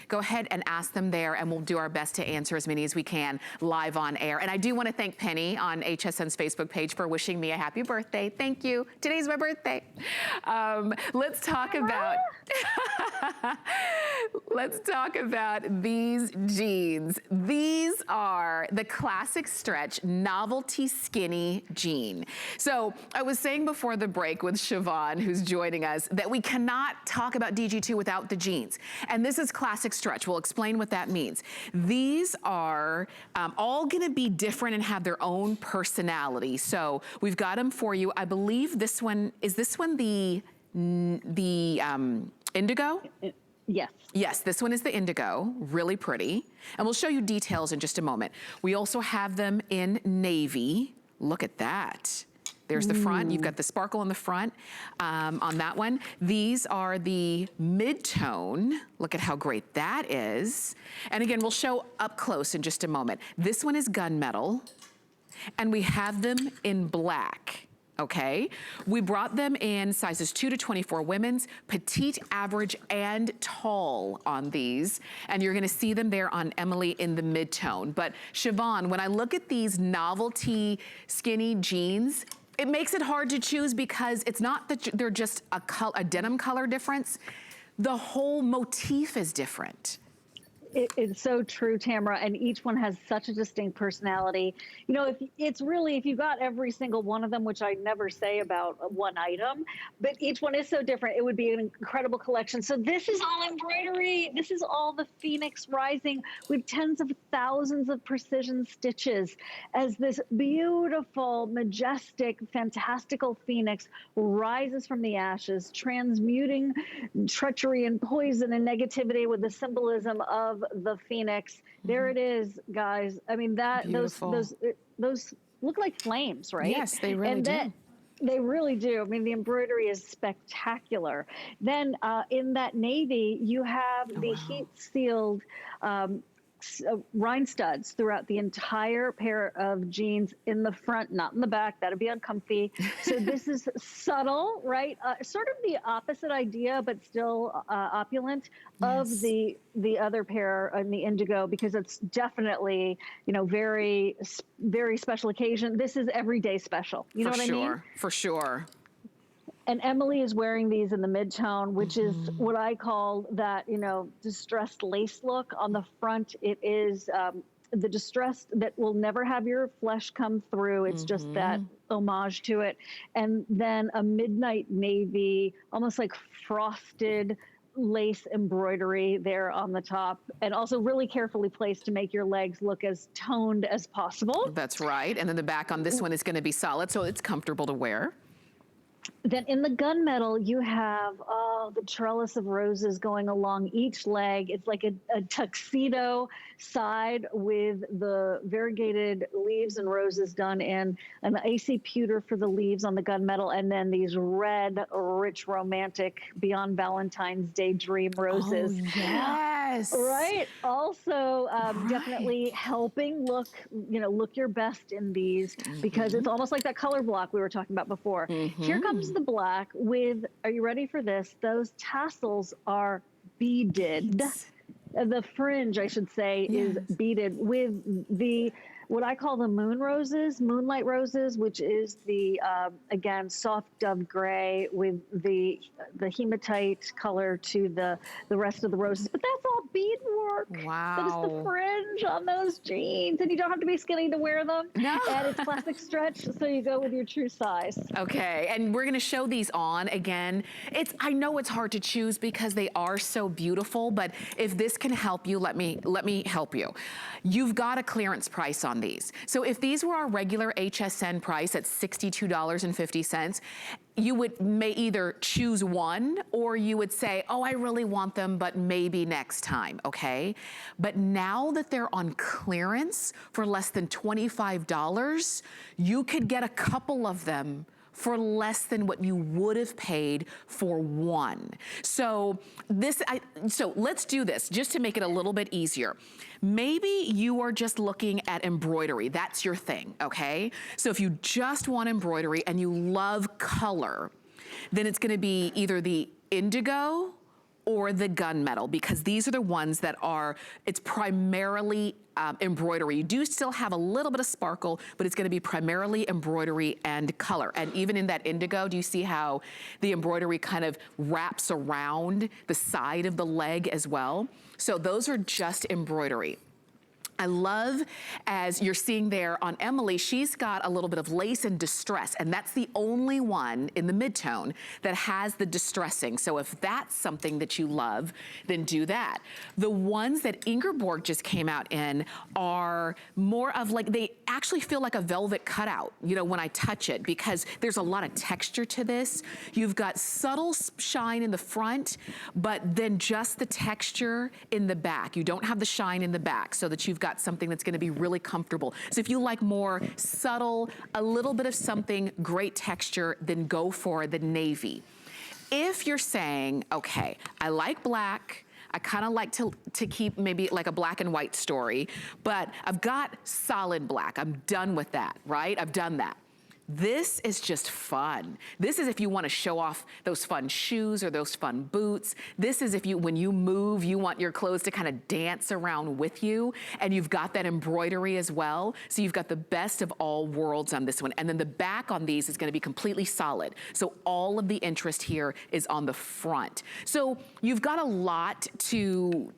go ahead and ask them there, and we'll do our best to answer as many as we can live on air. And I do want to thank Penny on HSN's Facebook page for wishing me a happy birthday. Thank you. Today's my birthday. Let's talk about let's talk about these jeans. These are the classic stretch novelty skinny jean. So I was saying before the break with Siobhan, who's joining us, that we cannot talk about DG2 without the jeans. And this is classic stretch. We'll explain what that means. These are all gonna be different and have their own personality. So we've got them for you. I believe this one, is this one the indigo? Yes. Yes, this one is the indigo, really pretty. And we'll show you details in just a moment. We also have them in navy. Look at that. There's the front, you've got the sparkle on the front on that one. These are the mid-tone. Look at how great that is. And again, we'll show up close in just a moment. This one is gunmetal, and we have them in black. Okay, we brought them in sizes 2 to 24 women's, petite, average, and tall on these. And you're gonna see them there on Emily in the mid-tone. But Siobhan, when I look at these novelty skinny jeans, it makes it hard to choose because it's not that they're just a denim color difference. The whole motif is different. It's so true, Tamara, and each one has such a distinct personality. You know, if you got every single one of them, which I never say about one item, but each one is so different, it would be an incredible collection. So this is all embroidery. This is all the Phoenix rising with tens of thousands of precision stitches as this beautiful, majestic, fantastical Phoenix rises from the ashes, transmuting treachery and poison and negativity with the symbolism of the Phoenix. There it is, guys. I mean, those look like flames, right? Yes, they really do. They really do. I mean, the embroidery is spectacular. Then in that navy, you have the heat-sealed rhine studs throughout the entire pair of jeans in the front, not in the back. That'd be uncomfy. So this is subtle, right? Sort of the opposite idea, but still opulent of the other pair in the indigo, because it's definitely, you know, very, very special occasion. This is everyday special. You know what I mean? For sure. And Emily is wearing these in the mid-tone, which is what I call that, you know, distressed lace look. On the front, it is the distressed that will never have your flesh come through. It's just that homage to it. And then a midnight navy, almost like frosted lace embroidery there on the top, and also really carefully placed to make your legs look as toned as possible. That's right. And then the back on this one is going to be solid, so it's comfortable to wear. Then in the gunmetal, you have the trellis of roses going along each leg. It's like a tuxedo side with the variegated leaves and roses done in an icy pewter for the leaves on the gunmetal, and then these red, rich, romantic, beyond Valentine's Day dream roses. Oh, yes. Right. Also, definitely helping look your best in these, because it's almost like that color block we were talking about before. Here comes the black with, are you ready for this? Those tassels are beaded. The fringe, I should say, is beaded with the, what I call the moonlight roses, which is the, again, soft dove gray with the hematite color to the rest of the roses. But that's all bead work. Wow. That is the fringe on those jeans. And you don't have to be skinny to wear them. No. And it's classic stretch, so you go with your true size. Okay, and we're gonna show these on again. I know it's hard to choose because they are so beautiful, but if this can help you, let me help you. You've got a clearance price on these. So if these were our regular HSN price at $62.50, you may either choose one, or you would say, oh, I really want them, but maybe next time, okay? But now that they're on clearance for less than $25, you could get a couple of them for less than what you would have paid for one. So let's do this just to make it a little bit easier. Maybe you are just looking at embroidery. That's your thing, okay? So if you just want embroidery and you love color, then it's gonna be either the indigo or the gunmetal, because these are the ones that are, it's primarily embroidery. You do still have a little bit of sparkle, but it's gonna be primarily embroidery and color. And even in that indigo, do you see how the embroidery kind of wraps around the side of the leg as well? So those are just embroidery. I love, as you're seeing there on Emily, she's got a little bit of lace and distress, and that's the only one in the mid-tone that has the distressing. So if that's something that you love, then do that. The ones that Ingeborg just came out in are more of like, they actually feel like a velvet cutout, you know, when I touch it, because there's a lot of texture to this. You've got subtle shine in the front, but then just the texture in the back. You don't have the shine in the back, so that you've got something that's gonna be really comfortable. So if you like more subtle, a little bit of something, great texture, then go for the navy. If you're saying, okay, I like black, I kind of like to keep maybe like a black and white story, but I've got solid black. I'm done with that, right? I've done that. This is just fun. This is if you want to show off those fun shoes or those fun boots. This is if you, when you move, you want your clothes to kind of dance around with you, and you've got that embroidery as well. So you've got the best of all worlds on this one. And then the back on these is going to be completely solid. So all of the interest here is on the front. So you've got a lot to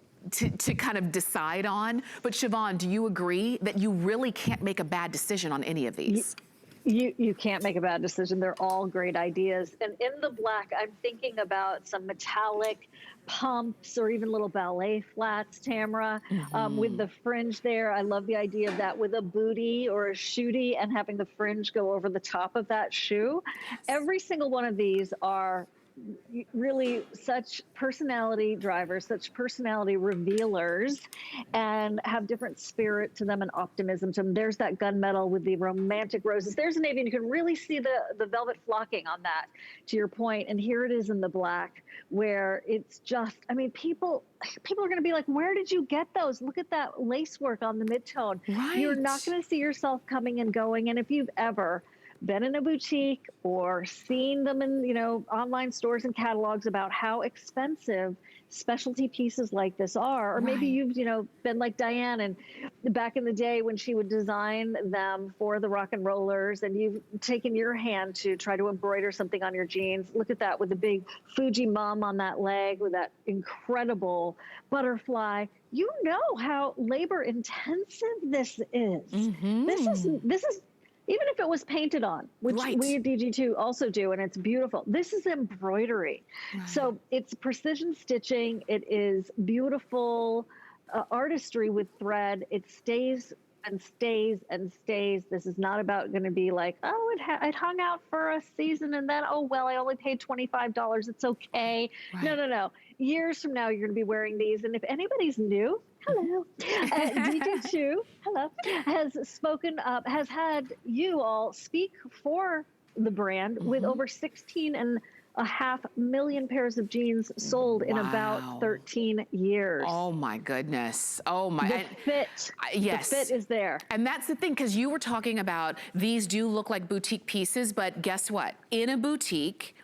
kind of decide on. But Siobhan, do you agree that you really can't make a bad decision on any of these? You can't make a bad decision. They're all great ideas. And in the black, I'm thinking about some metallic pumps or even little ballet flats, Tamara, with the fringe there. I love the idea of that with a bootie or a shootie and having the fringe go over the top of that shoe. Yes. Every single one of these are really such personality drivers, such personality revealers, and have different spirit to them and optimism to them. There's that gunmetal with the romantic roses. There's a navy, and you can really see the velvet flocking on that, to your point. And here it is in the black, where it's just, I mean, people are going to be like, where did you get those? Look at that lace work on the mid-tone. Right. You're not going to see yourself coming and going. And if you've ever been in a boutique or seen them in, you know, online stores and catalogs about how expensive specialty pieces like this are, or maybe you've, you know, been like Diane and back in the day when she would design them for the rock and rollers, and you've taken your hand to try to embroider something on your jeans. Look at that with the big Fuji mum on that leg with that incredible butterfly. You know how labor intensive this is. This is even if it was painted on, which we at DG2 also do, and it's beautiful. This is embroidery. So it's precision stitching. It is beautiful artistry with thread. It stays and stays and stays. This is not about going to be like, oh, it hung out for a season and then, oh, well, I only paid $25. It's okay. No. Years from now, you're going to be wearing these. And if anybody's new, hello, DG2, hello, has spoken up, has had you all speak for the brand with over 16.5 million pairs of jeans sold in about 13 years. Oh my goodness. Oh my. The fit. Yes. The fit is there. And that's the thing, because you were talking about these do look like boutique pieces, but guess what? In a boutique,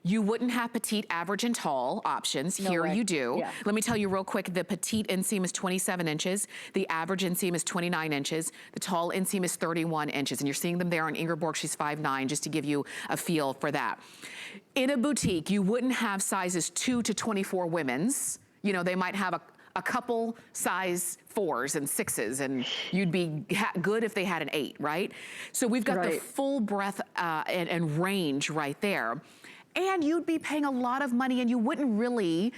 you wouldn't have petite, average, and tall options. Here you do. Yeah. Let me tell you real quick, the petite inseam is 27 inches, the average inseam is 29 inches, the tall inseam is 31 inches, and you're seeing them there on Ingeborg, she's 5'9", just to give you a feel for that. In a boutique, you wouldn't have sizes 2 to 24 women's. You know, they might have a couple size 4s and 6s, and you'd be good if they had an 8, right? So we've got the full breadth and range right there. And you'd be paying a lot of money, and you wouldn't really,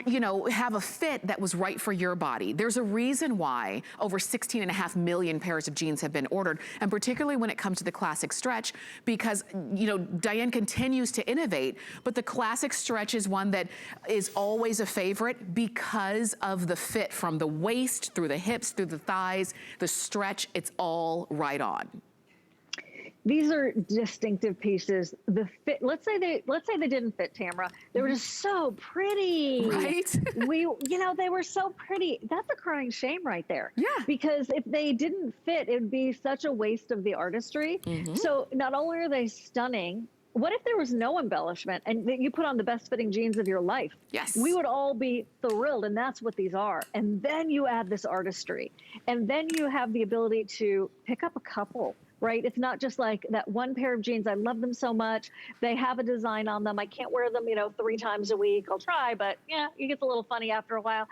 you know, have a fit that was right for your body. There's a reason why over 16.5 million pairs of jeans have been ordered, and particularly when it comes to the classic stretch, because, you know, Diane continues to innovate, but the classic stretch is one that is always a favorite because of the fit from the waist through the hips, through the thighs, the stretch, it's all right on. These are distinctive pieces. The fit, let's say they didn't fit, Tamara. They were just so pretty. Right? You know, they were so pretty. That's a crying shame right there. Yeah. Because if they didn't fit, it would be such a waste of the artistry. So not only are they stunning, what if there was no embellishment and you put on the best fitting jeans of your life? Yes. We would all be thrilled, and that's what these are. And then you add this artistry, and then you have the ability to pick up a couple, right? It's not just like that one pair of jeans. I love them so much. They have a design on them. I can't wear them, 3 times a week. I'll try, but yeah, it gets a little funny after a while.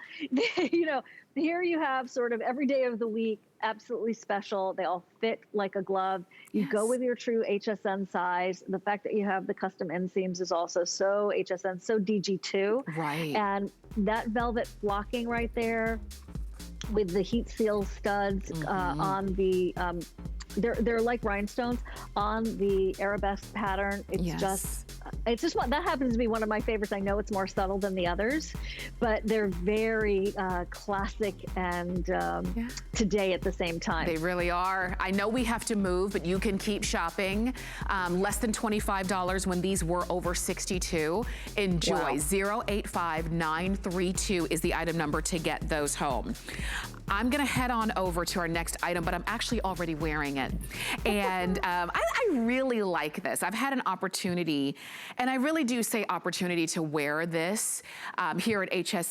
Here you have sort of every day of the week, absolutely special. They all fit like a glove. You go with your true HSN size. The fact that you have the custom inseams is also so HSN, so DG2. Right. And that velvet flocking right there with the heat seal studs on the, they're like rhinestones on the arabesque pattern. It's just one that happens to be one of my favorites. I know it's more subtle than the others, but they're very classic and today at the same time. They really are. I know we have to move, but you can keep shopping. Less than $25 when these were over $62. Enjoy. Wow. 085932 is the item number to get those home. I'm gonna head on over to our next item, but I'm actually already wearing it. And I really like this. I've had an opportunity, and I really do say opportunity, to wear this here at HSN.